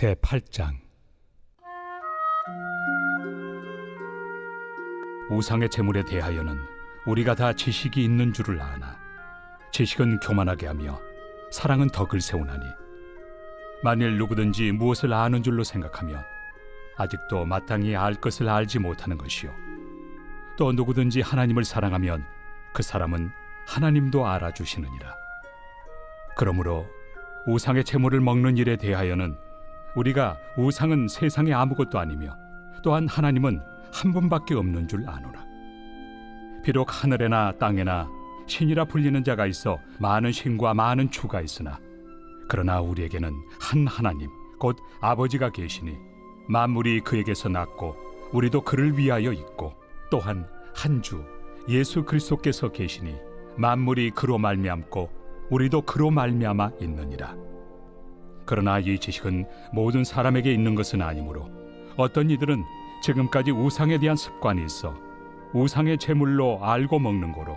제8장. 우상의 제물에 대하여는 우리가 다 지식이 있는 줄을 아나 지식은 교만하게 하며 사랑은 덕을 세우나니, 만일 누구든지 무엇을 아는 줄로 생각하면 아직도 마땅히 알 것을 알지 못하는 것이요, 또 누구든지 하나님을 사랑하면 그 사람은 하나님도 알아주시느니라. 그러므로 우상의 제물을 먹는 일에 대하여는 우리가 우상은 세상에 아무것도 아니며 또한 하나님은 한 분밖에 없는 줄 아노라. 비록 하늘에나 땅에나 신이라 불리는 자가 있어 많은 신과 많은 주가 있으나, 그러나 우리에게는 한 하나님 곧 아버지가 계시니 만물이 그에게서 났고 우리도 그를 위하여 있고, 또한 한 주 예수 그리스도께서 계시니 만물이 그로 말미암고 우리도 그로 말미암아 있느니라. 그러나 이 지식은 모든 사람에게 있는 것은 아니므로 어떤 이들은 지금까지 우상에 대한 습관이 있어 우상의 제물로 알고 먹는 거로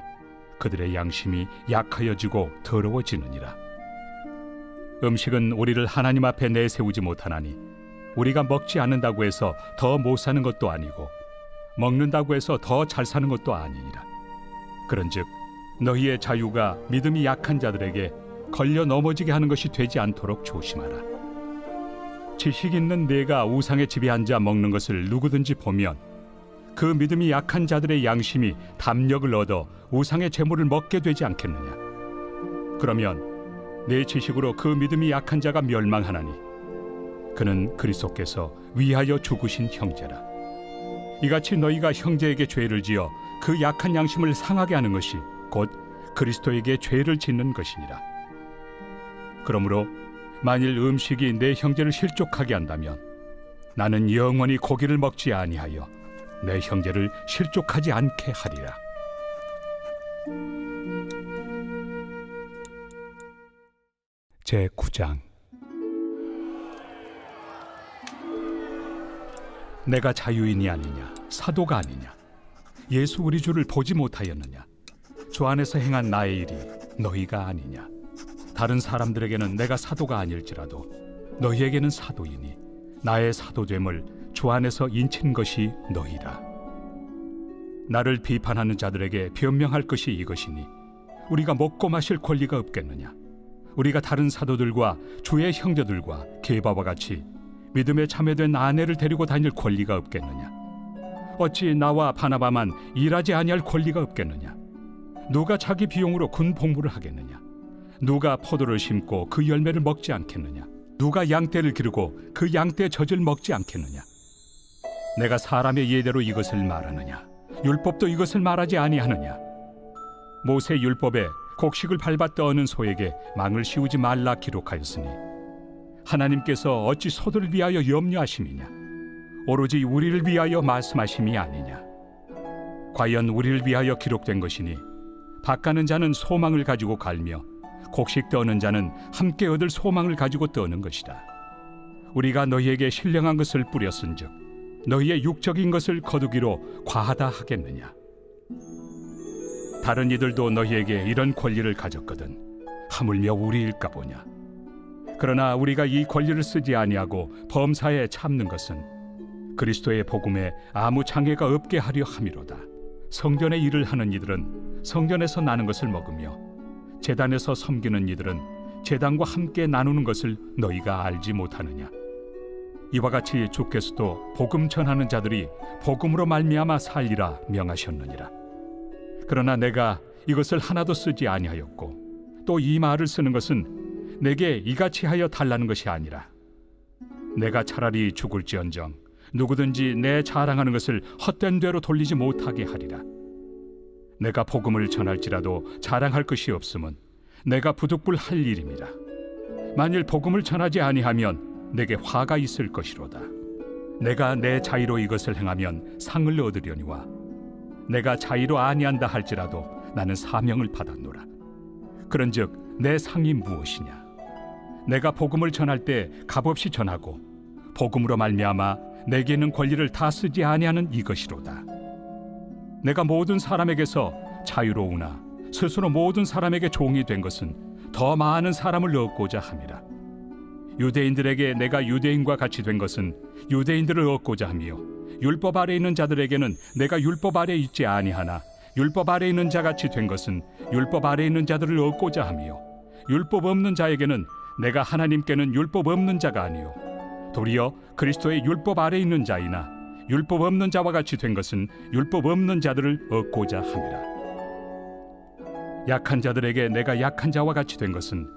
그들의 양심이 약하여지고 더러워지느니라. 음식은 우리를 하나님 앞에 내세우지 못하나니, 우리가 먹지 않는다고 해서 더 못 사는 것도 아니고 먹는다고 해서 더 잘 사는 것도 아니니라. 그런즉 너희의 자유가 믿음이 약한 자들에게 걸려 넘어지게 하는 것이 되지 않도록 조심하라. 지식 있는 내가 우상의 집에 앉아 먹는 것을 누구든지 보면 그 믿음이 약한 자들의 양심이 담력을 얻어 우상의 제물을 먹게 되지 않겠느냐. 그러면 내 지식으로 그 믿음이 약한 자가 멸망하나니, 그는 그리스도께서 위하여 죽으신 형제라. 이같이 너희가 형제에게 죄를 지어 그 약한 양심을 상하게 하는 것이 곧 그리스도에게 죄를 짓는 것이니라. 그러므로 만일 음식이 내 형제를 실족하게 한다면 나는 영원히 고기를 먹지 아니하여 내 형제를 실족하지 않게 하리라. 제9장. 내가 자유인이 아니냐, 사도가 아니냐, 예수 우리 주를 보지 못하였느냐, 주 안에서 행한 나의 일이 너희가 아니냐. 다른 사람들에게는 내가 사도가 아닐지라도 너희에게는 사도이니 나의 사도됨을 주 안에서 인친 것이 너희라. 나를 비판하는 자들에게 변명할 것이 이것이니, 우리가 먹고 마실 권리가 없겠느냐. 우리가 다른 사도들과 주의 형제들과 게바와 같이 믿음에 참여된 아내를 데리고 다닐 권리가 없겠느냐. 어찌 나와 바나바만 일하지 아니할 권리가 없겠느냐. 누가 자기 비용으로 군 복무를 하겠느냐. 누가 포도를 심고 그 열매를 먹지 않겠느냐. 누가 양떼를 기르고 그 양떼 젖을 먹지 않겠느냐. 내가 사람의 예대로 이것을 말하느냐, 율법도 이것을 말하지 아니하느냐. 모세 율법에 곡식을 밟아 떠는 소에게 망을 씌우지 말라 기록하였으니, 하나님께서 어찌 소들을 위하여 염려하심이냐. 오로지 우리를 위하여 말씀하심이 아니냐. 과연 우리를 위하여 기록된 것이니, 밭가는 자는 소망을 가지고 갈며 곡식 떠는 자는 함께 얻을 소망을 가지고 떠는 것이다. 우리가 너희에게 신령한 것을 뿌렸은즉 너희의 육적인 것을 거두기로 과하다 하겠느냐. 다른 이들도 너희에게 이런 권리를 가졌거든 하물며 우리일까 보냐. 그러나 우리가 이 권리를 쓰지 아니하고 범사에 참는 것은 그리스도의 복음에 아무 장애가 없게 하려 함이로다. 성전의 일을 하는 이들은 성전에서 나는 것을 먹으며 제단에서 섬기는 이들은 제단과 함께 나누는 것을 너희가 알지 못하느냐. 이와 같이 주께서도 복음 전하는 자들이 복음으로 말미암아 살리라 명하셨느니라. 그러나 내가 이것을 하나도 쓰지 아니하였고, 또 이 말을 쓰는 것은 내게 이같이 하여 달라는 것이 아니라, 내가 차라리 죽을지언정 누구든지 내 자랑하는 것을 헛된 대로 돌리지 못하게 하리라. 내가 복음을 전할지라도 자랑할 것이 없음은 내가 부득불 할 일임이라. 만일 복음을 전하지 아니하면 내게 화가 있을 것이로다. 내가 내 자의로 이것을 행하면 상을 얻으려니와, 내가 자의로 아니한다 할지라도 나는 사명을 받았노라. 그런즉 내 상이 무엇이냐. 내가 복음을 전할 때 값없이 전하고 복음으로 말미암아 내게 있는 권리를 다 쓰지 아니하는 이것이로다. 내가 모든 사람에게서 자유로우나 스스로 모든 사람에게 종이 된 것은 더 많은 사람을 얻고자 함이라. 유대인들에게 내가 유대인과 같이 된 것은 유대인들을 얻고자 하며, 율법 아래 있는 자들에게는 내가 율법 아래 있지 아니하나 율법 아래 있는 자같이 된 것은 율법 아래 있는 자들을 얻고자 하며, 율법 없는 자에게는 내가 하나님께는 율법 없는 자가 아니요 도리어 그리스도의 율법 아래 있는 자이나 율법 없는 자와 같이 된 것은 율법 없는 자들을 얻고자 함이라. 약한 자들에게 내가 약한 자와 같이 된 것은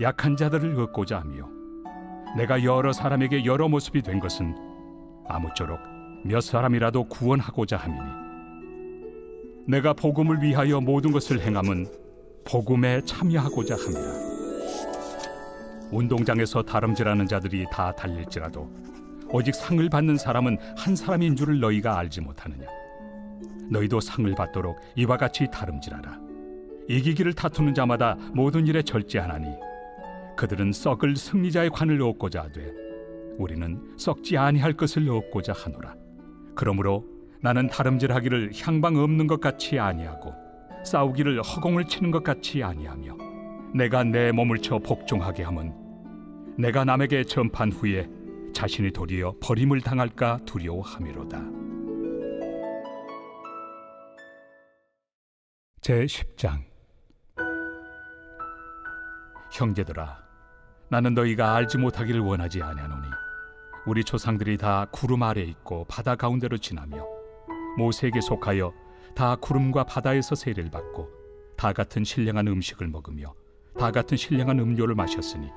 약한 자들을 얻고자 하며, 내가 여러 사람에게 여러 모습이 된 것은 아무쪼록 몇 사람이라도 구원하고자 함이니, 내가 복음을 위하여 모든 것을 행함은 복음에 참여하고자 함이라. 운동장에서 다름질하는 자들이 다 달릴지라도 오직 상을 받는 사람은 한 사람인 줄을 너희가 알지 못하느냐. 너희도 상을 받도록 이와 같이 다름질하라. 이기기를 다투는 자마다 모든 일에 절제하나니 그들은 썩을 승리자의 관을 얻고자 하되 우리는 썩지 아니할 것을 얻고자 하노라. 그러므로 나는 다름질하기를 향방 없는 것 같이 아니하고 싸우기를 허공을 치는 것 같이 아니하며, 내가 내 몸을 쳐 복종하게 함은 내가 남에게 전판 후에 자신이 도리어 버림을 당할까 두려워함이로다. 제10장. 형제들아, 나는 너희가 알지 못하기를 원하지 아니하노니 우리 조상들이 다 구름 아래 있고 바다 가운데로 지나며 모세에게 속하여 다 구름과 바다에서 세례를 받고 다 같은 신령한 음식을 먹으며 다 같은 신령한 음료를 마셨으니,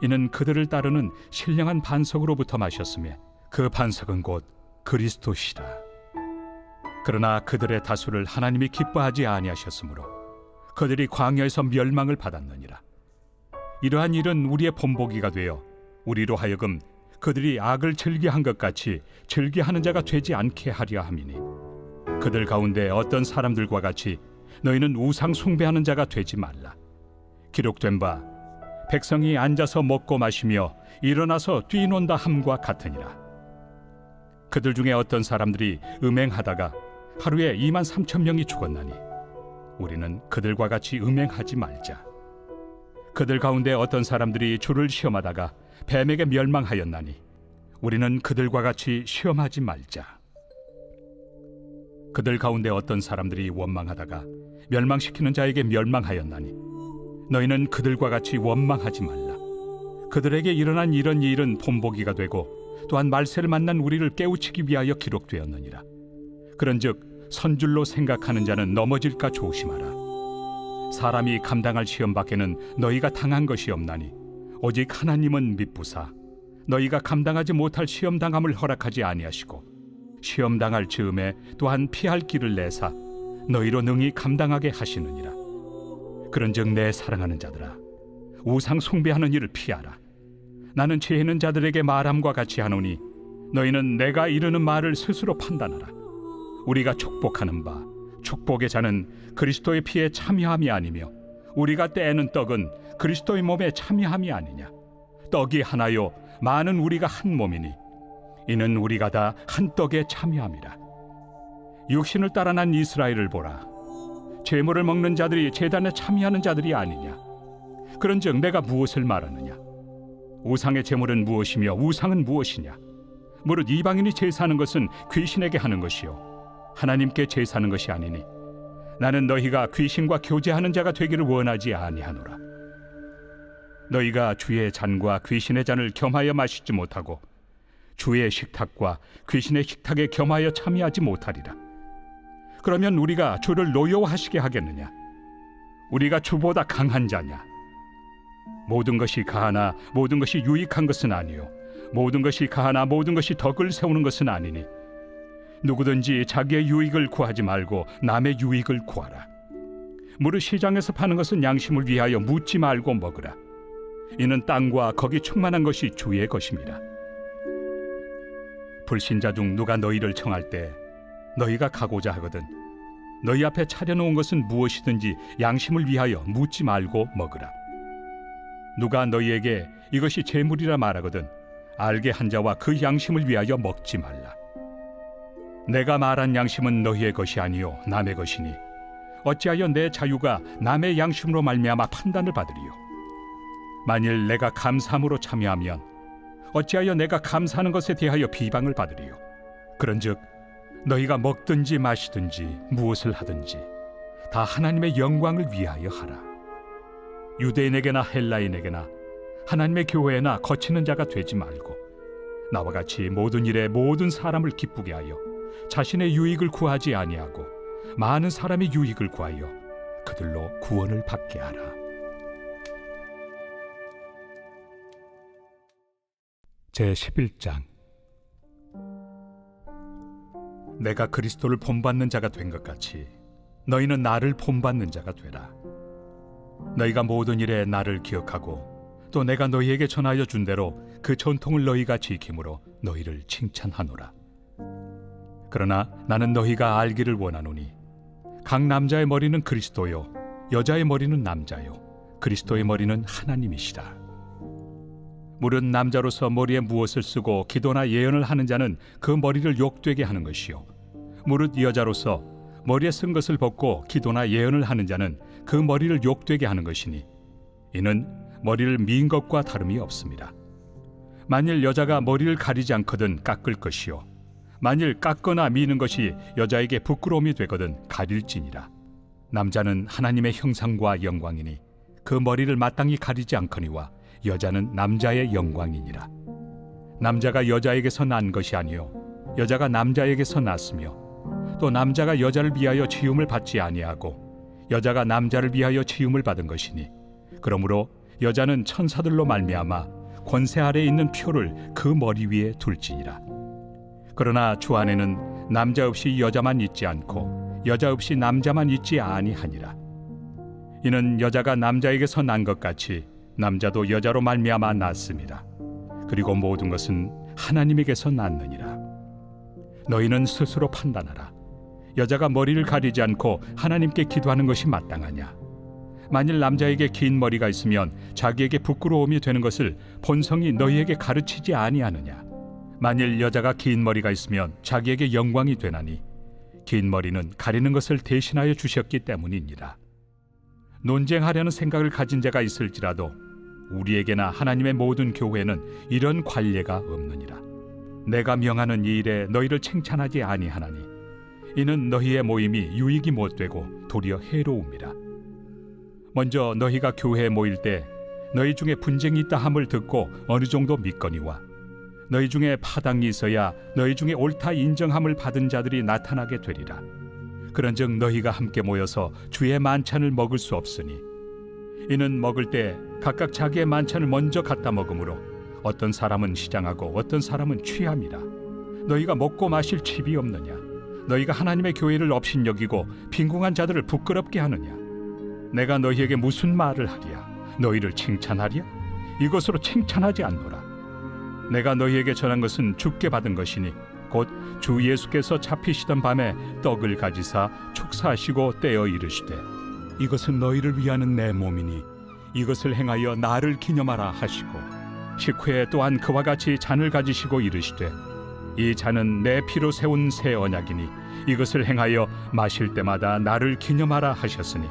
이는 그들을 따르는 신령한 반석으로부터 마셨으며 그 반석은 곧 그리스도시라. 그러나 그들의 다수를 하나님이 기뻐하지 아니하셨으므로 그들이 광야에서 멸망을 받았느니라. 이러한 일은 우리의 본보기가 되어 우리로 하여금 그들이 악을 즐겨한 것 같이 즐겨하는 자가 되지 않게 하려 함이니, 그들 가운데 어떤 사람들과 같이 너희는 우상 숭배하는 자가 되지 말라. 기록된 바 백성이 앉아서 먹고 마시며 일어나서 뛰논다 함과 같으니라. 그들 중에 어떤 사람들이 음행하다가 하루에 23,000명이 죽었나니 우리는 그들과 같이 음행하지 말자. 그들 가운데 어떤 사람들이 주를 시험하다가 뱀에게 멸망하였나니 우리는 그들과 같이 시험하지 말자. 그들 가운데 어떤 사람들이 원망하다가 멸망시키는 자에게 멸망하였나니 너희는 그들과 같이 원망하지 말라. 그들에게 일어난 이런 일은 본보기가 되고 또한 말세를 만난 우리를 깨우치기 위하여 기록되었느니라. 그런즉 선줄로 생각하는 자는 넘어질까 조심하라. 사람이 감당할 시험 밖에는 너희가 당한 것이 없나니 오직 하나님은 미쁘사 너희가 감당하지 못할 시험 당함을 허락하지 아니하시고 시험 당할 즈음에 또한 피할 길을 내사 너희로 능히 감당하게 하시느니라. 그런즉 내 사랑하는 자들아, 우상 숭배하는 일을 피하라. 나는 죄 있는 자들에게 말함과 같이 하노니 너희는 내가 이르는 말을 스스로 판단하라. 우리가 축복하는 바 축복의 자는 그리스도의 피에 참여함이 아니며 우리가 떼는 떡은 그리스도의 몸에 참여함이 아니냐. 떡이 하나요 많은 우리가 한 몸이니 이는 우리가 다 한 떡에 참여함이라. 육신을 따라 난 이스라엘을 보라. 제물을 먹는 자들이 제단에 참여하는 자들이 아니냐. 그런즉 내가 무엇을 말하느냐. 우상의 제물은 무엇이며 우상은 무엇이냐. 무릇 이방인이 제사하는 것은 귀신에게 하는 것이요 하나님께 제사하는 것이 아니니 나는 너희가 귀신과 교제하는 자가 되기를 원하지 아니하노라. 너희가 주의 잔과 귀신의 잔을 겸하여 마시지 못하고 주의 식탁과 귀신의 식탁에 겸하여 참여하지 못하리라. 그러면 우리가 주를 노여워하시게 하겠느냐. 우리가 주보다 강한 자냐. 모든 것이 가하나 모든 것이 유익한 것은 아니요 모든 것이 가하나 모든 것이 덕을 세우는 것은 아니니 누구든지 자기의 유익을 구하지 말고 남의 유익을 구하라. 무릇 시장에서 파는 것은 양심을 위하여 묻지 말고 먹으라. 이는 땅과 거기 충만한 것이 주의 것임이라. 불신자 중 누가 너희를 청할 때 너희가 가고자 하거든 너희 앞에 차려놓은 것은 무엇이든지 양심을 위하여 묻지 말고 먹으라. 누가 너희에게 이것이 제물이라 말하거든 알게 한 자와 그 양심을 위하여 먹지 말라. 내가 말한 양심은 너희의 것이 아니요 남의 것이니 어찌하여 내 자유가 남의 양심으로 말미암아 판단을 받으리요. 만일 내가 감사함으로 참여하면 어찌하여 내가 감사하는 것에 대하여 비방을 받으리요? 그런즉 너희가 먹든지 마시든지 무엇을 하든지 다 하나님의 영광을 위하여 하라. 유대인에게나 헬라인에게나 하나님의 교회나 거치는 자가 되지 말고 나와 같이 모든 일에 모든 사람을 기쁘게 하여 자신의 유익을 구하지 아니하고 많은 사람의 유익을 구하여 그들로 구원을 받게 하라. 제11장. 내가 그리스도를 본받는 자가 된 것 같이 너희는 나를 본받는 자가 되라. 너희가 모든 일에 나를 기억하고 또 내가 너희에게 전하여 준 대로 그 전통을 너희가 지킴으로 너희를 칭찬하노라. 그러나 나는 너희가 알기를 원하노니 각 남자의 머리는 그리스도요 여자의 머리는 남자요 그리스도의 머리는 하나님이시라. 무릇 남자로서 머리에 무엇을 쓰고 기도나 예언을 하는 자는 그 머리를 욕되게 하는 것이요 무릇 여자로서 머리에 쓴 것을 벗고 기도나 예언을 하는 자는 그 머리를 욕되게 하는 것이니 이는 머리를 민 것과 다름이 없습니다. 만일 여자가 머리를 가리지 않거든 깎을 것이요 만일 깎거나 미는 것이 여자에게 부끄러움이 되거든 가릴지니라. 남자는 하나님의 형상과 영광이니 그 머리를 마땅히 가리지 않거니와 여자는 남자의 영광이니라. 남자가 여자에게서 난 것이 아니요 여자가 남자에게서 났으며 또 남자가 여자를 위하여 지음을 받지 아니하고 여자가 남자를 위하여 지음을 받은 것이니 그러므로 여자는 천사들로 말미암아 권세 아래에 있는 표를 그 머리 위에 둘지니라. 그러나 주 안에는 남자 없이 여자만 있지 않고 여자 없이 남자만 있지 아니하니라. 이는 여자가 남자에게서 난 것 같이 남자도 여자로 말미암아 났습니다. 그리고 모든 것은 하나님에게서 났느니라. 너희는 스스로 판단하라. 여자가 머리를 가리지 않고 하나님께 기도하는 것이 마땅하냐? 만일 남자에게 긴 머리가 있으면 자기에게 부끄러움이 되는 것을 본성이 너희에게 가르치지 아니하느냐? 만일 여자가 긴 머리가 있으면 자기에게 영광이 되나니 긴 머리는 가리는 것을 대신하여 주셨기 때문이니라. 논쟁하려는 생각을 가진 자가 있을지라도 우리에게나 하나님의 모든 교회는 이런 관례가 없느니라. 내가 명하는 이 일에 너희를 칭찬하지 아니하나니 이는 너희의 모임이 유익이 못되고 도리어 해로움이라. 먼저 너희가 교회에 모일 때 너희 중에 분쟁이 있다 함을 듣고 어느 정도 믿거니와 너희 중에 파당이 있어야 너희 중에 옳다 인정함을 받은 자들이 나타나게 되리라. 그런즉 너희가 함께 모여서 주의 만찬을 먹을 수 없으니 이는 먹을 때 각각 자기의 만찬을 먼저 갖다 먹으므로 어떤 사람은 시장하고 어떤 사람은 취함이라. 너희가 먹고 마실 칩이 없느냐? 너희가 하나님의 교회를 업신여기고 빈궁한 자들을 부끄럽게 하느냐? 내가 너희에게 무슨 말을 하랴? 너희를 칭찬하랴? 이것으로 칭찬하지 않노라. 내가 너희에게 전한 것은 주께 받은 것이니 곧 주 예수께서 잡히시던 밤에 떡을 가지사 축사하시고 떼어 이르시되 이것은 너희를 위하는 내 몸이니 이것을 행하여 나를 기념하라 하시고 식후에 또한 그와 같이 잔을 가지시고 이르시되 이 잔은 내 피로 세운 새 언약이니 이것을 행하여 마실 때마다 나를 기념하라 하셨으니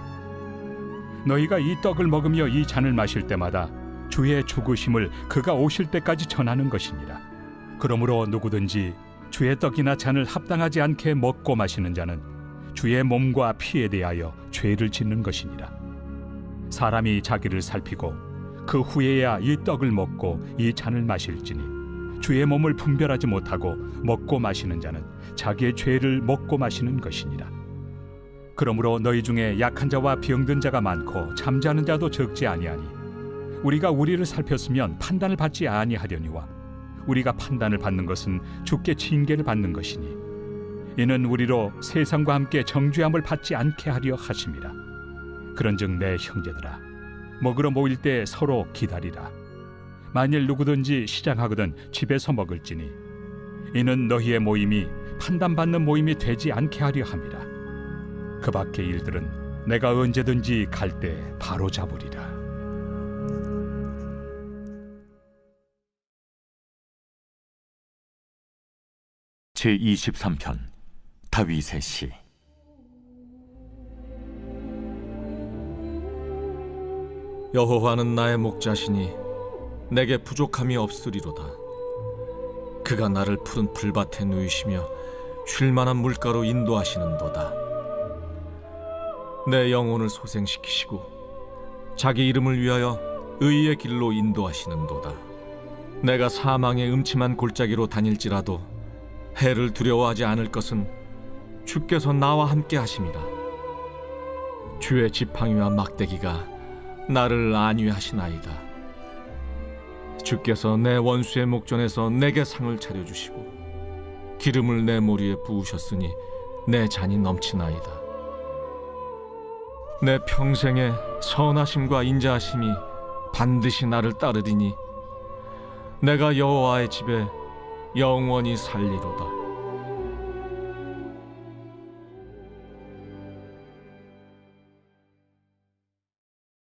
너희가 이 떡을 먹으며 이 잔을 마실 때마다 주의 죽으심을 그가 오실 때까지 전하는 것이니라. 그러므로 누구든지 주의 떡이나 잔을 합당하지 않게 먹고 마시는 자는 주의 몸과 피에 대하여 죄를 짓는 것이니라. 사람이 자기를 살피고 그 후에야 이 떡을 먹고 이 잔을 마실지니 주의 몸을 분별하지 못하고 먹고 마시는 자는 자기의 죄를 먹고 마시는 것이니라. 그러므로 너희 중에 약한 자와 병든 자가 많고 잠자는 자도 적지 아니하니 우리가 우리를 살폈으면 판단을 받지 아니하려니와 우리가 판단을 받는 것은 주께 징계를 받는 것이니 이는 우리로 세상과 함께 정죄함을 받지 않게 하려 하심이라. 그런즉 내 형제들아 먹으러 모일 때 서로 기다리라. 만일 누구든지 시장하거든 집에서 먹을지니 이는 너희의 모임이 판단받는 모임이 되지 않게 하려 함이라. 그 밖의 일들은 내가 언제든지 갈 때 바로 잡으리라. 제23편 다윗의 시. 여호와는 나의 목자시니 내게 부족함이 없으리로다. 그가 나를 푸른 풀밭에 누이시며 쉴 만한 물가로 인도하시는도다. 내 영혼을 소생시키시고 자기 이름을 위하여 의의 길로 인도하시는도다. 내가 사망의 음침한 골짜기로 다닐지라도 해를 두려워하지 않을 것은 주께서 나와 함께 하심이라. 주의 지팡이와 막대기가 나를 안위하시나이다. 주께서 내 원수의 목전에서 내게 상을 차려주시고 기름을 내 머리에 부으셨으니 내 잔이 넘치나이다. 내 평생에 선하심과 인자하심이 반드시 나를 따르리니 내가 여호와의 집에 영원히 살리로다.